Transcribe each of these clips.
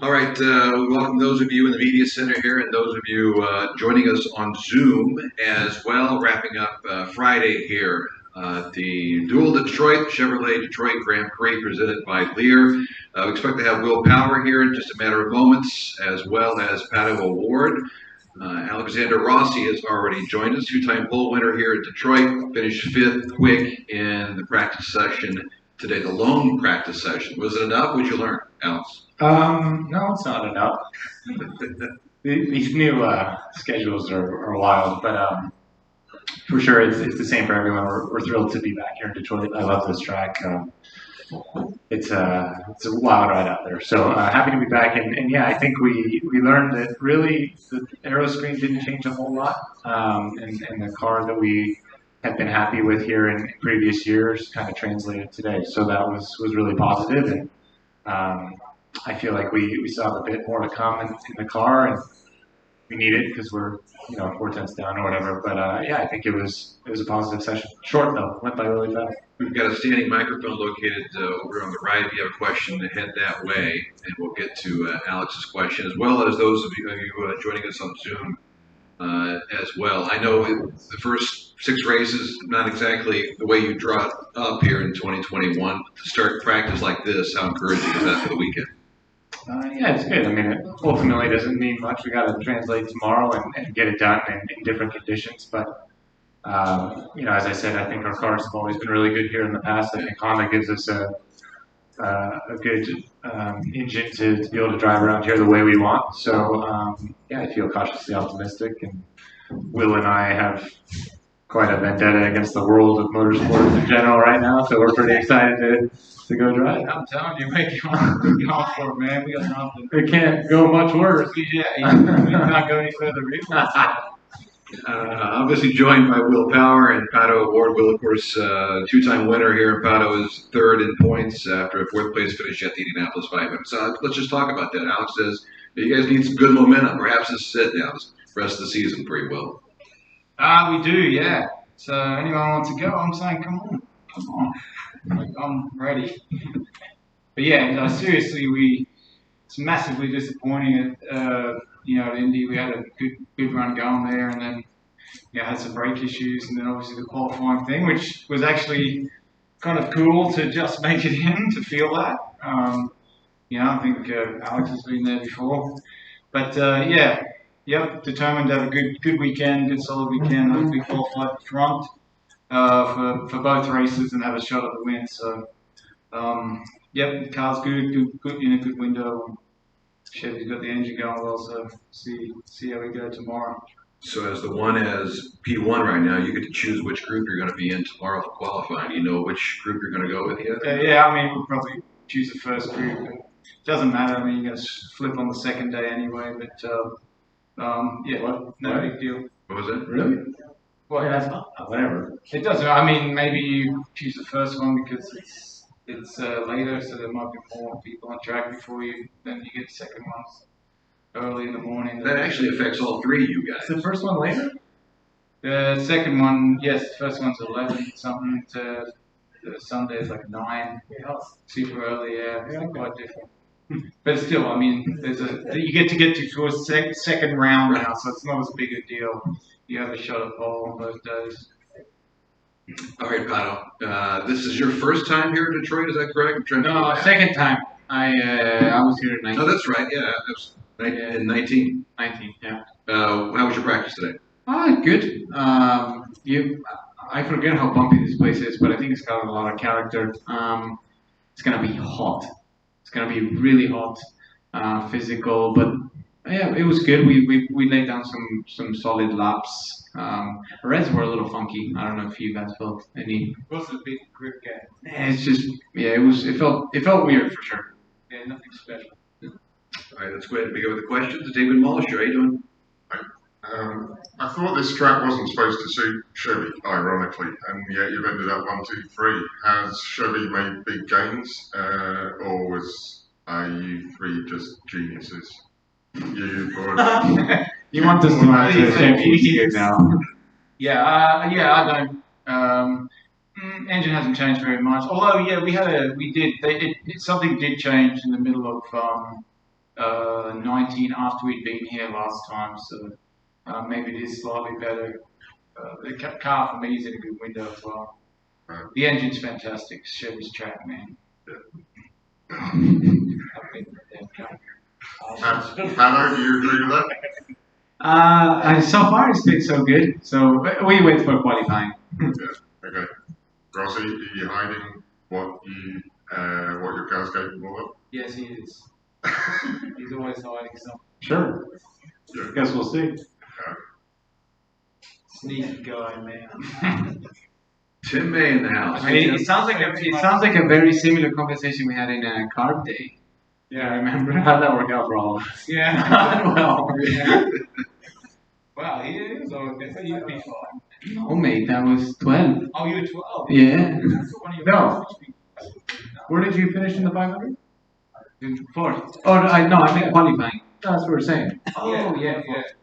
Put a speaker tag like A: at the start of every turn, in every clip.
A: All right, we welcome those of you in the media center here and those of you joining us on Zoom as well, wrapping up Friday here. The Dual Detroit Chevrolet Detroit Grand Prix presented by Lear. We expect to have Will Power here in just a matter of moments, as well as Pato Award. Alexander Rossi has already joined us, two-time pole winner here at Detroit, finished fifth quick in the practice session today, the lone practice session. Was it enough? What'd you learn, Alex?
B: No, it's not enough. These new schedules are wild, but for sure it's the same for everyone. We're thrilled to be back here in Detroit. I love this track. It's a wild ride out there. So happy to be back. And yeah, I think we learned that really the aero screen didn't change a whole lot. And the car that we have been happy with here in previous years kind of translated today. So that was really positive. And I feel like we still have a bit more to come in the car, and we need it because we're 4 tenths down or whatever. But yeah, I think it was a positive session. Short though, went by really fast.
A: We've got a standing microphone located over on the right. If you have a question, head that way, and we'll get to Alex's question, as well as those of you joining us on Zoom as well. I know the first 6 races, not exactly the way you draw it up here in 2021. To start practice like this, how encouraging is that for the weekend?
B: Yeah, it's good. I mean, it ultimately doesn't mean much. We got to translate tomorrow and get it done in different conditions. But as I said, I think our cars have always been really good here in the past. I think Honda gives us a good engine to be able to drive around here the way we want. So yeah, I feel cautiously optimistic. And Will and I have quite a vendetta against the world of motorsports in general right now. So we're pretty excited to go drive.
C: I'm telling you, make it off for it, man. We got nothing.
B: It can't go much worse.
C: Yeah, you can't go any further.
A: Obviously joined by Will Power and Pato Award. Will, of course, two-time winner here, and Pato is third in points after a fourth place finish at the Indianapolis 500. So let's just talk about that. Alex says you guys need some good momentum. Perhaps this is it now, the rest of the season for you, Will.
C: We do, yeah. So anyone wants to go, I'm saying, come on. Like, I'm ready. But yeah, seriously, it's massively disappointing at Indy. We had a good run going there, and then had some brake issues, and then obviously the qualifying thing, which was actually kind of cool to just make it in, to feel that. I think Alex has been there before. But determined to have a good weekend, good solid weekend. Hopefully qualify at the front for both races and have a shot at the win. So, the car's good in a good window. Chevy's got the engine going well, so see how we go tomorrow.
A: So as P1 right now, you get to choose which group you're going to be in tomorrow for qualifying. You know which group you're going to go with yet?
C: We'll probably choose the first group. It doesn't matter. I mean, you're going to flip on the second day anyway, but no big deal.
A: What was that?
B: Really?
C: Well,
B: yeah, that's whatever.
C: It doesn't. I mean, maybe you choose the first one because it's later, so there might be more people on track before you. Then you get the second ones early in the morning.
A: That actually affects all 3 of you guys.
B: Is the first one later?
C: The second one, yes. The first one's 11 something. The Sunday is like 9.
B: Yeah.
C: Super early. Yeah, it's quite different. But still, I mean, you get to a second round now, so it's not as big a deal. You have a shot at pole on both days.
A: All right, Pato. This is your first time here in Detroit, is that correct?
D: No, second time. I was here in 19.
A: Oh, that's right. Yeah, that was in 19.
D: 19, yeah.
A: How was your practice today?
D: Good. I forget how bumpy this place is, but I think it's got a lot of character. It's gonna be hot. It's gonna be really hot, physical, but yeah, it was good. We laid down some solid laps. Reds were a little funky. I don't know if you guys felt any.
C: It was a big grip game.
D: It's just it felt weird for sure.
C: Yeah, nothing special.
A: All right, let's go ahead and begin with the questions. David Mollisher, how you doing?
E: I thought this track wasn't supposed to suit Chevy, ironically, and yet you've ended up 1, 2, 3. Has Chevy made big gains, or are you 3 just geniuses? You
D: want us to answer Chevy now?
C: Yeah, I don't. Engine hasn't changed very much. Although, yeah, something did change in the middle of 19 after we'd been here last time, so maybe it is slightly better. The car for me is in a good window as well. The engine's fantastic. Chevy's track, man.
E: How do you agree with that?
D: So far it's been so good. So we wait for qualifying.
E: Okay. Rossi, are you hiding what your car's capable of?
C: Yes, he is. He's always hiding something.
B: Sure.
E: Yeah.
B: Guess we'll see.
C: Sneaky guy, man.
A: Tim May in the house.
D: It sounds like a very similar conversation we had in a carb day.
B: Yeah, I remember. How'd that work out for all of us?
C: Yeah.
B: Well,
C: Yeah. Wow, he is. Or I thought you'd be fine.
D: No, mate, that was 12.
C: Oh, you were 12.
D: Yeah.
C: That's one of your
B: No.
C: first.
B: where did you finish in the 500?
C: Fourth.
D: Oh, I meant qualifying.
B: That's what we're saying.
C: Oh, yeah.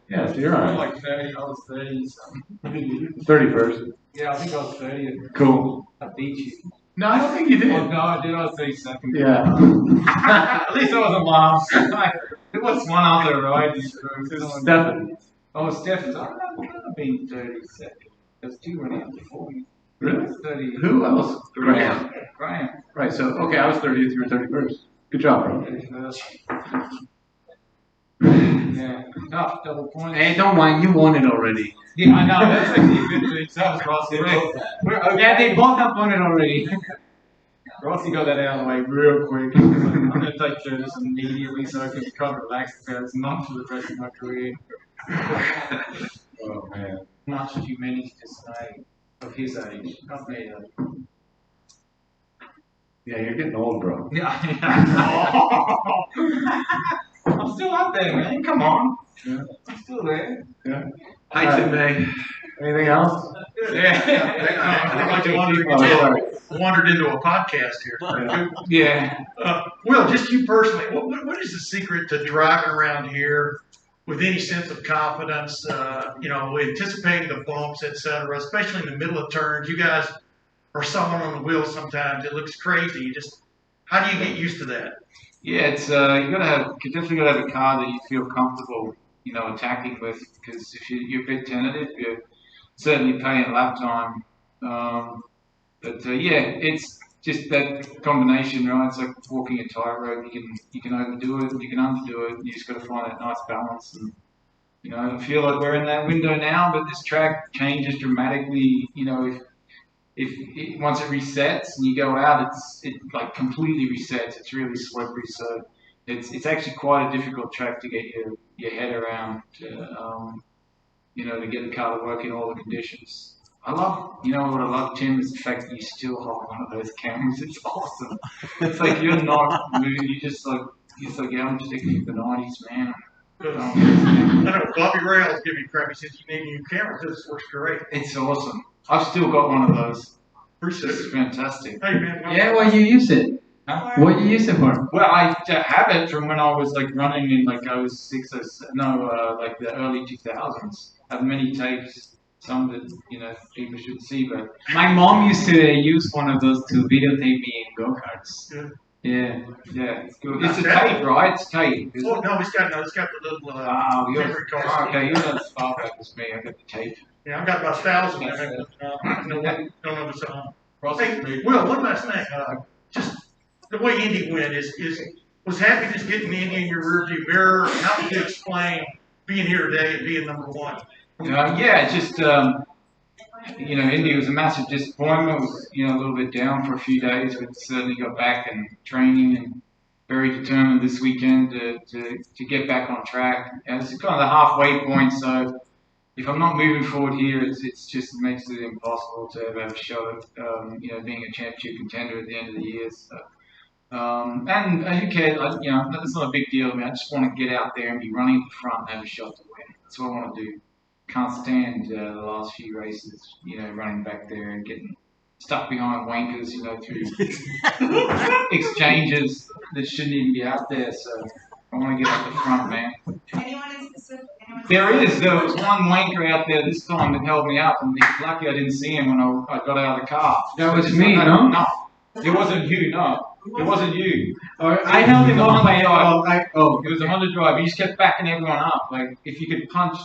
B: Yeah, so you're
C: I was
B: alright.
C: like 30. I was 30 something.
B: 31st.
C: Yeah, I think I was 30.
B: Cool.
C: I beat you.
B: No, I don't think you did.
C: Oh, no, I did. I was 32nd.
B: Yeah.
C: At least I wasn't last. There was one other riding through.
B: Stefan.
C: Oh, Stephens. I remember being 32nd. There's two running up before me.
B: Really?
C: 30.
B: Who else?
A: Graham.
C: Graham.
B: Right, so, okay, I was 30th, you were 31st. Good job, bro.
C: 31st. Yeah. Tough double points.
D: Hey, don't mind, you won it already.
C: Yeah, I know. That's actually a good thing. So was Rossi. We're okay.
D: Yeah, they both have won it already.
C: Rossi got that out of the way real quick. He was like, I'm going to take care of this immediately so I can kind of relax about it. Not for the rest of my career.
B: Oh, man.
C: Much as you managed to say of his age. Not me, though.
B: Yeah, you're getting old, bro.
C: Yeah. I'm still up there, man. Come on.
B: Yeah.
C: I'm still there.
B: Yeah.
A: Hi, Tim May.
B: Anything else?
C: Yeah.
F: Wandered into a podcast here.
C: Yeah.
F: Will, just you personally, what is the secret to driving around here with any sense of confidence, anticipating the bumps, et cetera, especially in the middle of turns? You guys are someone on the wheel sometimes. It looks crazy. How do you get used to that?
C: Yeah, it's you definitely gotta have a car that you feel comfortable, attacking with. Because if you're a bit tentative, you're certainly paying lap time. It's just that combination, right? It's like walking a tightrope. You can overdo it, you can underdo it. You just got to find that nice balance. And I feel like we're in that window now, but this track changes dramatically. If once it resets and you go out, it like completely resets. It's really slippery, so it's actually quite a difficult track to get your head around. To get the car to work in all the conditions. I love, what I love, Tim, is the fact that you still hold one of those cameras. It's awesome. It's like you're not moving. You're just like, yeah, I'm sticking to the 90s, man.
F: I know Bobby Rails give you crap. He says you need a new camera. This works great.
C: It's awesome. I've still got one of those.
F: Appreciate
C: It's
F: it.
C: fantastic.
F: Hey, man.
D: Yeah, what you use it?
C: Huh?
D: What you use it for?
C: Well, I have it from when I was like running in like 06 or like the early 2000s. I have many tapes. Some that people should see, but
D: My mom used to use one of those to videotape me in go-karts. Yeah.
C: it's good. It's a tape, right? It's tape. Isn't
F: Oh,
C: it?
F: no, it's got the little
C: You're
F: memory card.
C: okay. You're not as far back as me. I got the tape.
F: Yeah, I've got about 1,000. I don't know what's on. Hey, Will, one last thing. Just the way Indy went was happiness getting Indy in your rearview mirror? How would you explain being here today and being number one?
C: Indy was a massive disappointment. Was a little bit down for a few days, but certainly got back and training and very determined this weekend to get back on track. And it's kind of the halfway point. So if I'm not moving forward here, it makes it impossible to ever have a shot at being a championship contender at the end of the year. So. And who cares? That's not a big deal. I mean, I just want to get out there and be running at the front and have a shot to win. That's what I want to do. Can't stand the last few races, running back there and getting stuck behind wankers, through exchanges that shouldn't even be out there. So I want to get up the front, man.
G: Anyone in specific?
C: There was one wanker out there this time that held me up, and lucky I didn't see him when I got out of the car.
D: That was me, no?
C: No, it wasn't you, no. It wasn't you.
B: I held him off by
C: It was a Honda drive. You just kept backing everyone up. Like if you could punch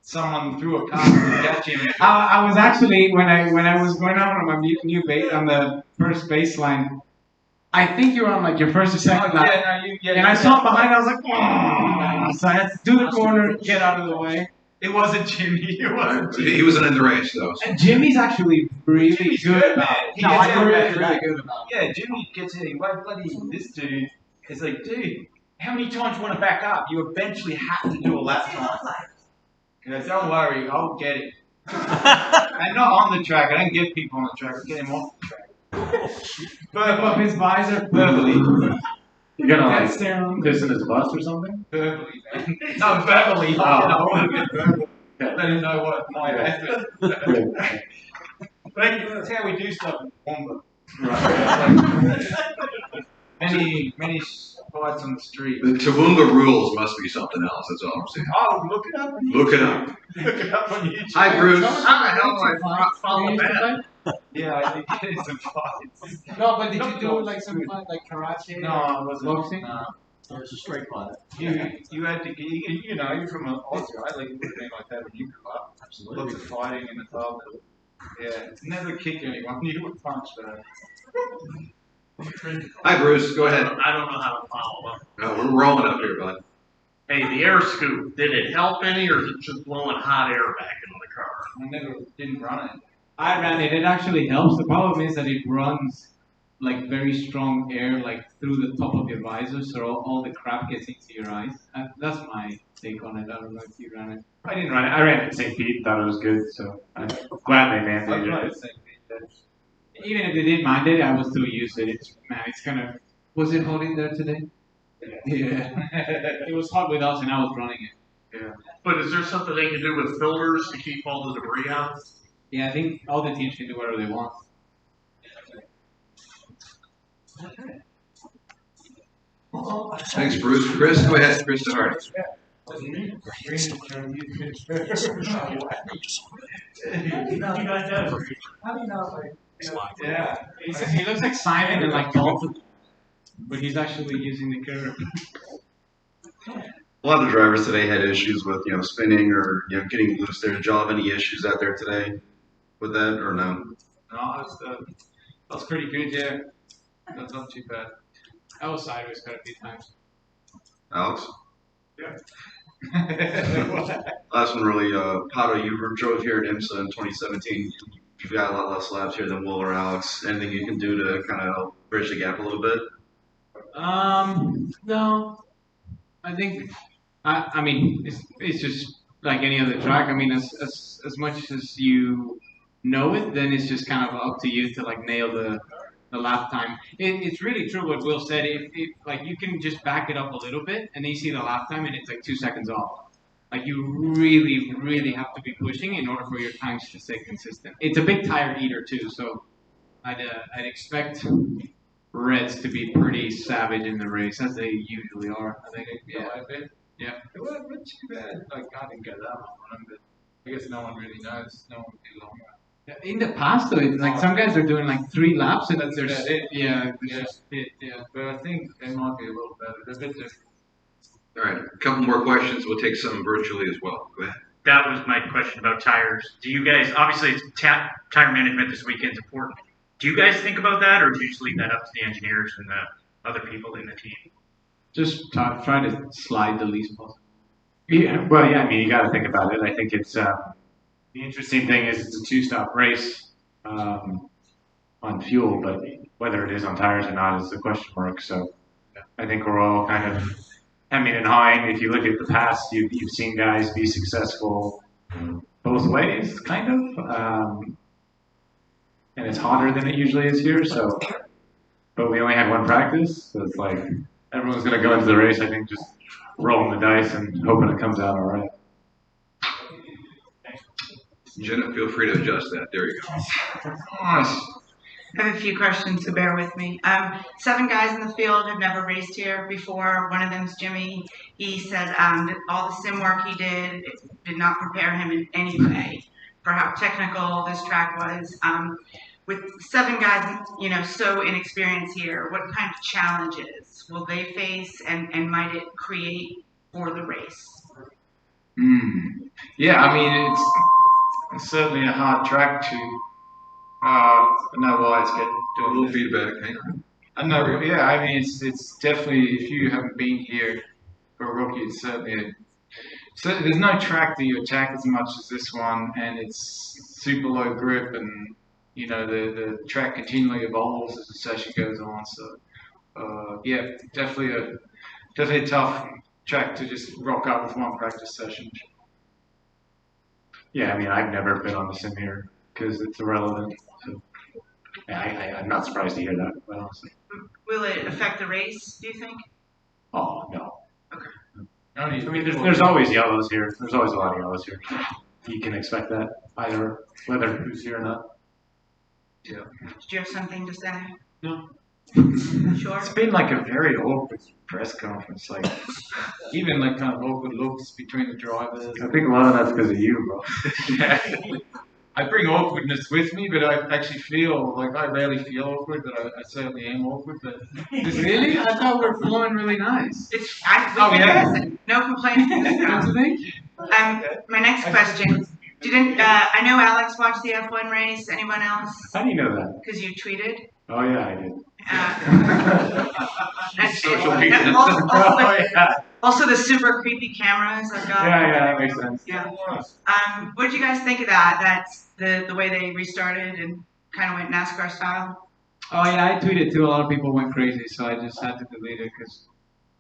C: someone through a car and catch him.
B: I was actually when I was going out on my new base on the first baseline. I think you were on like your first or second lap. And I saw him behind. I was like, oh. So I had to do the corner, get out of the way.
F: It wasn't Jimmy. It wasn't Jimmy.
A: He wasn't in the race though.
B: And Jimmy's actually really
C: Jimmy's
B: good
C: good,
B: about
C: man.
B: it.
C: He
B: No,
C: gets
B: I
C: it
B: really
C: right.
B: good about it.
C: Yeah, Jimmy gets it. Why bloody this dude? It's like, dude, how many times you want to back up? You eventually have to do a lap time. Yeah, don't worry, I'll get it. I'm not on the track. I don't get people on the track. I get him off the track.
B: Flip up his visor.
C: Verbally.
B: You're gonna like piss in his bus or something?
C: Verbally, man. No, verbally.
B: Oh.
C: I want to get verbal. Let him know what my effort. That's how we do stuff in Womba. Many fights on the street.
A: The Toowoomba rules must be something else. That's all I'm saying.
C: Oh, look it up.
A: Look it up.
C: Look it up on YouTube.
A: Hi, Bruce.
F: How the hell do I follow that?
C: Yeah, I did get in some fights.
B: No, but did you do like some fun, like karate?
C: No, I wasn't.
B: Boxing?
C: No.
G: Oh, it's a straight fight.
C: You had to, you know, you're from Aussie, right? Like, you would have been like that when you grew up.
G: Absolutely.
C: Lots of fighting in the club. Yeah, never kick anyone. You would punch though.
A: Hi, Bruce. Go ahead.
G: I don't know how to follow up.
A: We're rolling up here, bud.
G: Hey, the air scoop, did it help any or is it just blowing hot air back into the car?
C: I never didn't run it.
B: I ran it. It actually helps. The problem is that it runs like very strong air like through the top of your visor, so all the crap gets into your eyes. That's my take on it. I don't know if you ran it. I didn't run it. I ran it at St. Pete. Thought it was good, so I'm glad they
C: I've
B: mandated
C: run
B: it.
C: it same thing.
B: Even if they did mandate it, I would still use it. It's kind of. Was it hot in there today? Yeah. It was hot with us, and I was running it.
G: Yeah. But is there something they can do with filters to keep all the debris out?
B: Yeah, I think all the teams can do whatever they want.
A: Thanks, Bruce. Chris, go ahead. Chris DeHart.
B: Yeah, he looks like Simon and like Dalton, but he's actually using the curve.
H: A lot of the drivers today had issues with, spinning or, getting loose there. Did y'all have any issues out there today with that or no?
C: No, that's pretty good, yeah. That's not too bad.
B: I was sideways quite a few times.
H: Alex?
C: Yeah.
H: Last one really, Pato, you drove here at IMSA in 2017. You've got a lot less laps here than Will or Alex. Anything you can do to kind of help bridge the gap a little bit?
B: No. I think, I mean, it's just like any other track. I mean, as much as you know it, then it's just kind of up to you to like nail the lap time. It's really true what Will said. If like you can just back it up a little bit, and then you see the lap time, and it's like 2 seconds off. Like you really, really have to be pushing in order for your times to stay consistent. It's a big tire eater too, so I'd expect Reds to be pretty savage in the race as they usually are. I think.
C: Yeah, I bet.
B: Yeah.
C: It wasn't too bad. Like, I didn't get that one on him, but I guess no one really knows. No one would be long.
B: In the past, though, it's like some guys are doing like 3 laps and
C: That's
B: they're
C: about it.
B: yeah,
C: Yeah.
B: yeah.
C: But I think they might be a little better. They're a bit different.
A: All right, a couple more questions. We'll take some virtually as well. Go ahead.
I: That was my question about tires. Do you guys, obviously, tire management this weekend is important. Do you guys think about that, or do you just leave that up to the engineers and the other people in the team?
B: Just try to slide the least possible. Yeah, well, yeah. I mean, you got to think about it. I think it's the interesting thing is it's a 2-stop race on fuel, but whether it is on tires or not is the question mark. So I think we're all kind of hemming and hawing. If you look at the past, you've seen guys be successful both ways, kind of. And it's hotter than it usually is here. So, but we only had 1 practice, so it's like everyone's going to go into the race. I think just rolling the dice and hoping it comes out all right.
A: Jenna, feel free to adjust that. There you go.
J: I have a few questions, so bear with me. 7 guys in the field have never raced here before. One of them is Jimmy. He said that all the sim work he did did not prepare him in any way for how technical this track was. with 7 guys, so inexperienced here, what kind of challenges will they face, and might it create for the race?
C: Yeah, I mean, it's certainly a hard track to know why it's getting
A: A little feedback. Hang on.
C: I know, yeah, I mean, it's definitely, if you haven't been here for a rookie, it's certainly so there's no track that you attack as much as this one, and it's super low grip, and the track continually evolves as the session goes on. So yeah, definitely a tough track to just rock up with one practice session.
B: Yeah, I mean, I've never been on the sim here because it's irrelevant. So yeah, I'm not surprised to hear that, quite honestly.
J: Will it affect the race, do you think?
B: Oh, no.
J: Okay.
B: I mean, there's always yellows here. There's always a lot of yellows here. You can expect that, either whether who's here or not.
J: Yeah. Did you have something to say?
B: No.
J: Sure.
C: It's been like a very awkward press conference, like even like kind of awkward looks between the drivers.
B: I think a lot of that's because of you, bro.
C: Yeah. I bring awkwardness with me, but I actually feel like I rarely feel awkward, but I certainly am awkward. But really, I thought we were flowing really nice.
J: No complaints.
C: Don't you think?
J: My next question. I know Alex watched the F1 race. Anyone else?
B: How do you know that?
J: Because you tweeted.
B: Oh yeah, I did.
J: Social
B: media.
J: Also the super creepy cameras I've got.
B: Yeah, that makes sense.
J: Yeah. What did you guys think of that? That's the way they restarted and kind of went NASCAR style.
D: Oh yeah, I tweeted too. A lot of people went crazy, so I just had to delete it because.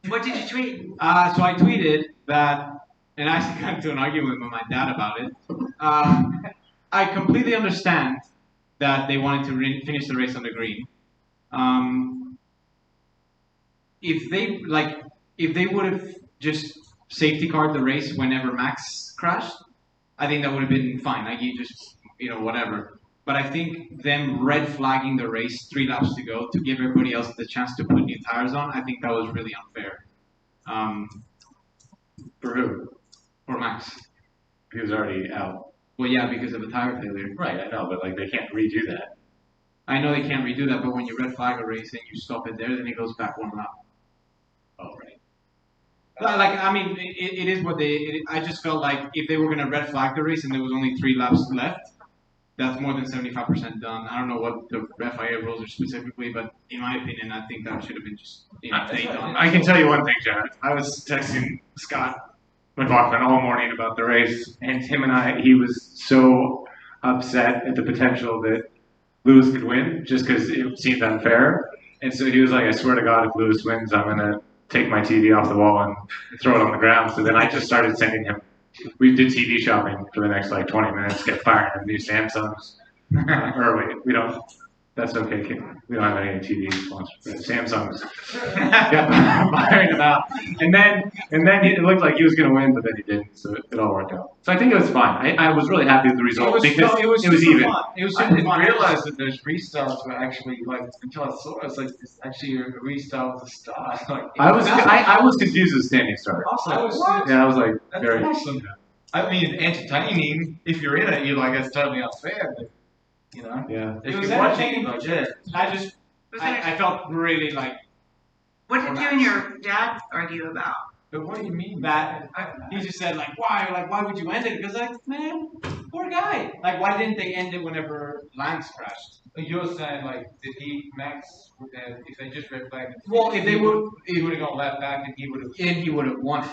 J: What did you tweet?
D: So I tweeted that, and I actually got into an argument with my dad about it. I completely understand that they wanted to finish the race on the green. If they would have just safety card the race whenever Max crashed, I think that would have been fine. Like you just, whatever. But I think them red flagging the race 3 laps to go to give everybody else the chance to put new tires on, I think that was really unfair.
B: For who?
D: For Max.
B: He was already out.
D: Well, yeah, because of a tire failure.
B: Right, I know, but like they can't redo that.
D: I know they can't redo that, but when you red flag a race and you stop it there, then it goes back 1 lap.
B: Oh, right.
D: Like, I mean, it is what I just felt like if they were going to red flag the race and there was only 3 laps left, that's more than 75% done. I don't know what the FIA rules are specifically, but in my opinion, I think that should have been just done.
B: I can tell you one thing, Jared. I was texting Scott McLaughlin all morning about the race, and he was so upset at the potential that Lewis could win just because it seemed unfair. And so he was like, I swear to God, if Lewis wins, I'm going to take my TV off the wall and throw it on the ground. So then I just started sending him. We did TV shopping for the next 20 minutes, get firing new Samsungs. We don't. That's okay, kid. We don't have any TV sponsors. Samsungs. Got firing them out. And then it looked like he was going to win, but then he didn't. So it all worked out. So I think it was fine. I was really happy with the result because it was even.
C: Fun. It was super fun. I didn't realize that those restarts were actually until I saw it, it's like it's actually a restart of the start.
B: I was confused with standing start.
C: I was
B: like,
C: that's
B: very
C: awesome. I mean, it's entertaining. If you're in it, you're like, it's totally unfair. But,
B: Yeah.
D: It was entertaining, but I felt really like.
J: What did you and your dad argue about?
D: But what do you mean that? He just said why would you end it? Because man, poor guy. Like why didn't they end it whenever Lance crashed?
C: You're saying did Max if they just red flagged?
D: Well, if they would,
C: he would have gone left back and he would have
D: won.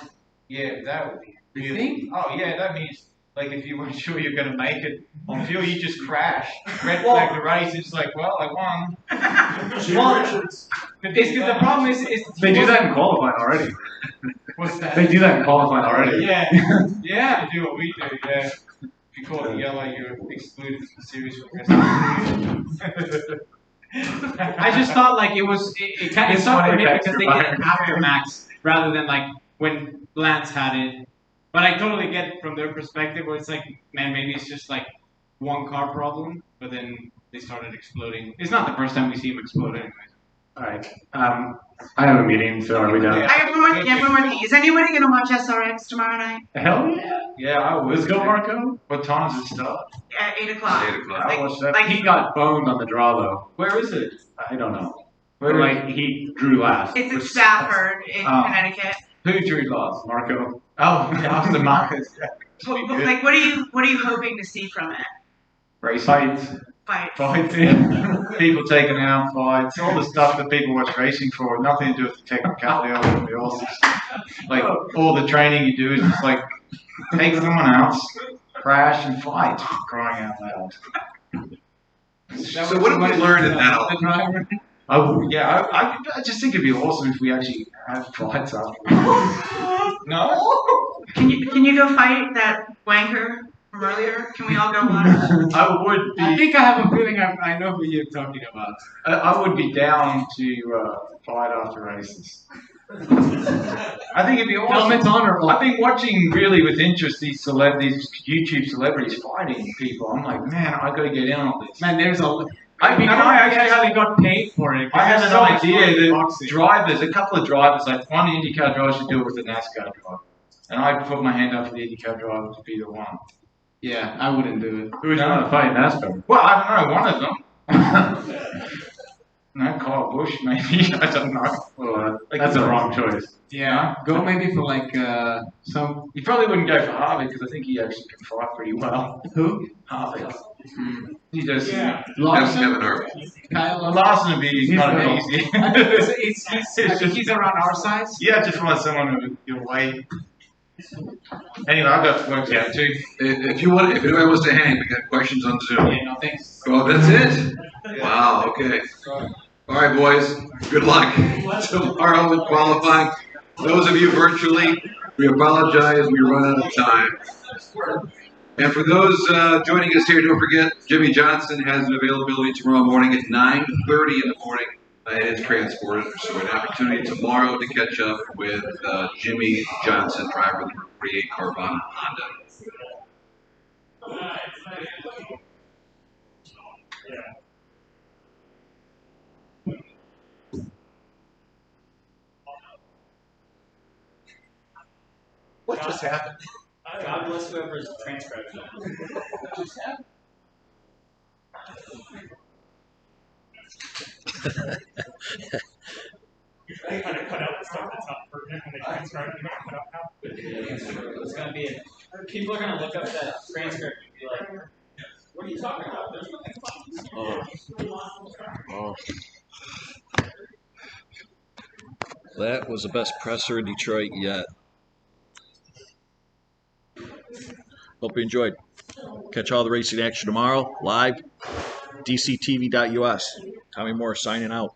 C: Yeah, that would be.
D: You think?
C: Oh yeah, that means if you weren't sure you're gonna make it on fuel, you just crash. Red flag the race. It's like, well, I won.
D: The problem is
B: they do that in qualifying already.
C: What's that?
B: They do that in qualifying already.
C: Yeah, yeah. They do what we do. Yeah. If you call it yellow, you're excluded from the series for the rest of the season.
D: I just thought it kind of sucked for me because they did it after Max rather than when Lance had it. But I totally get it from their perspective where it's man, maybe it's just one car problem, but then they started exploding. It's not the first time we see him explode anyways.
B: All right. I have a meeting, so are we done?
J: I have one Yeah, one more thing. Is anybody going to watch SRX tomorrow night?
B: Hell yeah.
C: Yeah, I will.
B: Let's go, Marco.
C: What time does it start?
J: At 8 o'clock.
A: 8 o'clock.
C: I watched that.
J: Like,
B: He got boned on the draw, though.
C: Where is it?
B: I don't know.
C: Where
B: But, like, he drew last.
J: it's in Stafford in
C: Oh.
J: Connecticut.
C: Who drew last?
B: Marco.
C: Oh, yeah, the Marcus.
J: Like, what are you hoping to see from it?
C: Race
B: Fights.
J: Fights.
C: fighting, people taking out fights, all the stuff that people watch racing for, nothing to do with the technicality of it. The horses. Like all the training you do is just like take someone else, crash and fight, crying out loud.
A: So what have we learned in that?
C: Yeah, I just think it'd be awesome if we actually had fights after. No,
J: Can you go fight that wanker from earlier? Can we all go watch?
C: I would
D: I
C: be.
D: think I have a feeling I know who you're talking about.
C: I would be down to fight after races. I think it'd be awesome.
D: Helmet's honorable.
C: I've been watching really with interest these YouTube celebrities fighting people. I'm like, man, I gotta get in on this.
D: Man, there's a.
C: I mean,
D: I
C: I
D: actually
C: actually
D: got paid for it.
C: I had
D: There's
C: an
D: so much
C: idea
D: fun
C: that
D: boxing.
C: drivers, a couple of drivers, like one IndyCar driver should do it with a NASCAR driver. And I'd put my hand up for the IndyCar driver to be the one.
D: Yeah, I wouldn't do it.
B: Who would you want to fight, NASCAR?
C: Well, I don't know, one of them. No, Kyle Busch, maybe. I don't know.
B: Well, that's the wrong choice.
D: Yeah, go maybe for like some.
C: You probably wouldn't go for Harvey because I think he actually can fight pretty well.
D: Who?
C: Harvey. He just.
D: Larson.
A: Kevin Harvick.
D: Kyle Larson.
C: Larson would be kind of
D: good.
C: easy.
D: I think he's around our size.
C: Yeah, just want someone who your weight. Anyway, I've got to work out too.
A: If anybody wants to hang, we got questions on Zoom.
D: Yeah, no thanks.
A: Oh, that's it? Wow, okay. All right, boys, good luck tomorrow with qualifying. Those of you virtually, we apologize, we run out of time. And for those joining us here, don't forget, Jimmy Johnson has an availability tomorrow morning at 9:30 in the morning. It is transported, so an opportunity tomorrow to catch up with Jimmy Johnson, driver of the 48 Carvana Honda.
F: What just happened?
K: God bless whoever's transcribing that.
F: What just happened?
K: They kind of cut out the stuff that's not pertinent when they transcribe it. Cut out now. It's gonna be. People are gonna look up that transcript and be like, "What are you talking about? There's nothing funny."
L: That was the best presser in Detroit yet. Hope you enjoyed. Catch all the racing action tomorrow, live, Dctv.us. Tommy Moore signing out.